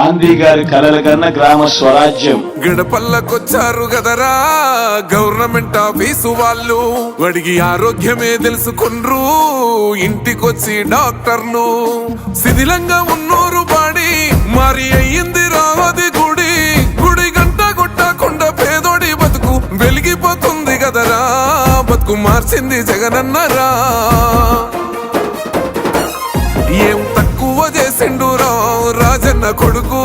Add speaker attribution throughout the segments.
Speaker 1: గాంధీ గారి కలల కన్నా గ్రామ స్వరాజ్యం.
Speaker 2: గడపల్లకొచ్చారు గదరా గవర్నమెంట్ ఆఫీసు వాళ్ళు, అడిగి ఆరోగ్యమే తెలుసుకుండ్రు ఇంటికొచ్చి డాక్టర్లు. శిథిలంగా ఉన్నూరు బాడి మరి అయ్యింది రావది గుడి, గుడి గంట కొట్టకుండా పేదోడి బతుకు వెలిగిపోతుంది గదరా, బతుకు మార్చింది జగనన్నరా. ఏం తక్కువ చేసిండురా రాజన్న కొడుకు,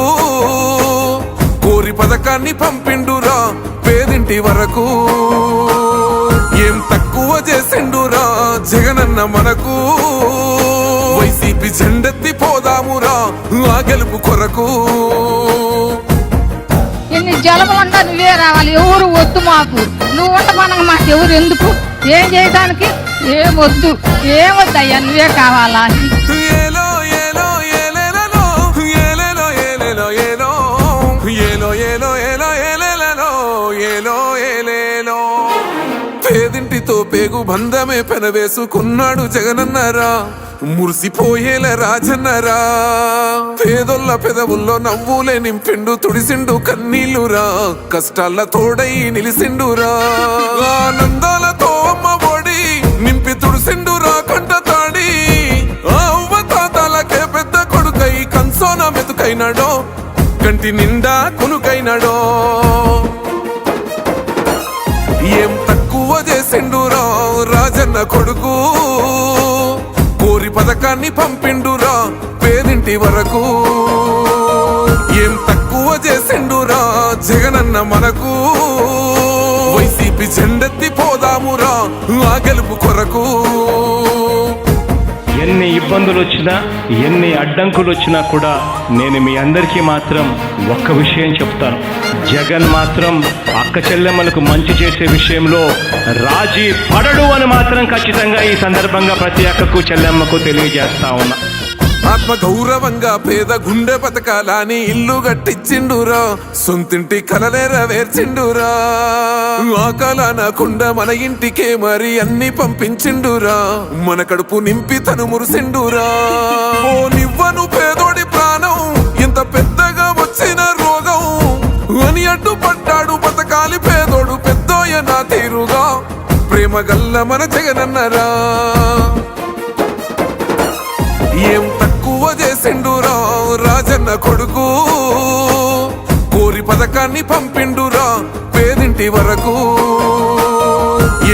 Speaker 2: కోరి పథకాన్ని పంపిండురా పేదింటి వరకు. ఏం తక్కువ చేసిండురా జగనన్న మనకు, వైసీపీ జెండెత్తి పోదామురా ఆ గెలుపు కొరకు.
Speaker 3: ఎన్ని జలములంతా నువ్వే రావాలి, ఎవరు వద్దు మాకు, నువ్వు ఉండమనగా మాకు ఎవరు ఎందుకు, ఏం చేయడానికి ఏమొద్దు, ఏమొద్దయ్యా నువ్వే కావాలా. పేదింటితో పేగు బంధమే పెనవేసుకున్నాడు జగనన్నరా, మురిసిపోయేల రాజన్నరా. పేదొల్ల పెదవుల్లో నవ్వులే నింపిండు, తుడిసిండు కన్నీళ్లురా, కష్టాల తోడై నిలిసిండురా. ఆనందాలతో అమ్మ ఒడి నింపి తుడిసిండురా కంట తాడి, అవ్వ తాతలకే పెద్ద కొడుకై కంసోన మెతుకైనాడో, కంటి నిండా కునుకైనాడో. ఏం తక్కువ చేసిండురా రాజన్న కొడుకు, కోరి పథకాన్ని పంపిండురా పేదింటి వరకు. ఏం తక్కువ చేసిండురా జగనన్న మనకు, వైసీపీ జెండెత్తి పోదామురా ఆ గెలుపు కొరకు.
Speaker 4: ఎన్ని ఇబ్బందులు వచ్చినా ఎన్ని అడ్డంకులు వచ్చినా కూడా నేను మీ అందరికీ మాత్రం ఒక్క విషయం చెప్తాను, జగన్ మాత్రం అక్క చెల్లెమ్మలకు మంచి చేసే విషయంలో రాజీ పడడు అని మాత్రం ఖచ్చితంగా ఈ సందర్భంగా ప్రతి అక్కకు చెల్లెమ్మకు తెలియజేస్తా ఉన్నా.
Speaker 2: ఆత్మ గౌరవంగా పేద గుండె బతకాలని ఇల్లు కట్టించిండురా, సొంతింటి కలనేరవేర్చిండురా. ఆకలనకుండా మన ఇంటికే మరి అన్ని పంపించిండురా, మన కడుపు నింపి తను మురిసిండురా. ఓ నివ్వను పేదోడి ప్రాణం ఇంత పెద్దగా వచ్చిన రోగం అని అడ్డుపడ్డాడు బతకాలి పేదోడు పెద్దోయ నా తీరుగా, ప్రేమ గల్ల మన జగనన్నరా. ఏం తక్కువ చేసిండురా రాజన్న కొడుకు, కోరి పథకాన్ని పంపిండురా పేదింటి వరకు.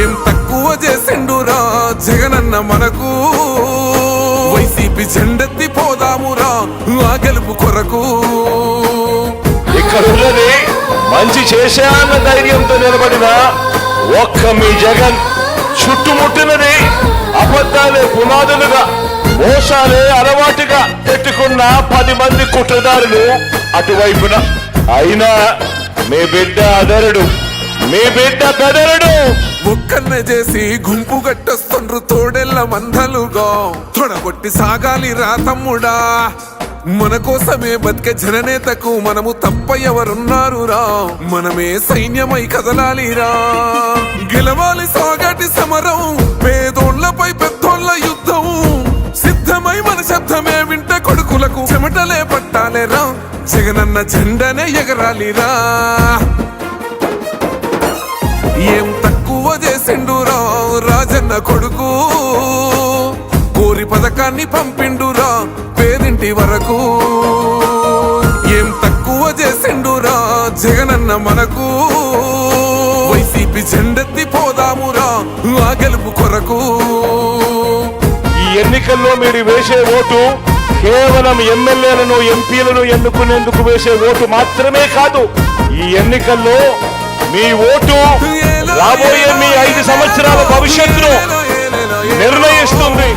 Speaker 2: ఏం తక్కువ చేసిండురా జగనన్న మనకు, వైసీపీ జెండెత్తి పోదామురా ఆ గెలుపు కొరకు.
Speaker 1: ఇక్కడున్నది మంచి చేశాన్న ధైర్యంతో నిలబడిన ఒక్క మీ జగన్, చుట్టుముట్టినది అబద్ధాలే పునాదులుగా మోసాలే అలవాటుగా పెట్టుకున్న 10 మంది కుట్రదారులు అటువైపున. అయినా మీ బిడ్డ అదరుడు, మీ బిడ్డ బెదరుడు.
Speaker 2: ఒక్కన్నే చేసి గుంపు గట్టొస్తుండ్రు తోడెల్ల మందలుగా, తొడగొట్టి సాగాలి రా తమ్ముడా. మన కోసమే బతికే జననేతకు మనము తప్ప ఎవరున్నారు రా, మనమే సైన్యమై కదలాలిరా. గెలవాలి సాగటి సమరం, పేదోళ్లపై పెద్దోళ్ల యుద్ధం, సిద్ధమై మన శబ్దమే వింట కొడుకులకు చెమటలే పట్టాలేరా, జగనన్న జెండనే ఎగరాలిరా. ఏం తక్కువ చేసిండురా రాజన్న కొడుకు, కోరి పథకాన్ని పంపిండురా పేదింటి వరకు. ఏం తక్కువ చేసిండురా జగనన్న మనకు, వైసీపీ జెండెత్తి పోదామురా ఆ గెలుపు కొరకు.
Speaker 1: ఈ ఎన్నికల్లో మీరు వేసే ఓటు కేవలం ఎమ్మెల్యేలను ఎంపీలను ఎన్నుకునేందుకు వేసే ఓటు మాత్రమే కాదు, ఈ ఎన్నికల్లో మీ ఓటు రాబోయే మీ 5 సంవత్సరాల భవిష్యత్తును నిర్ణయిస్తుంది.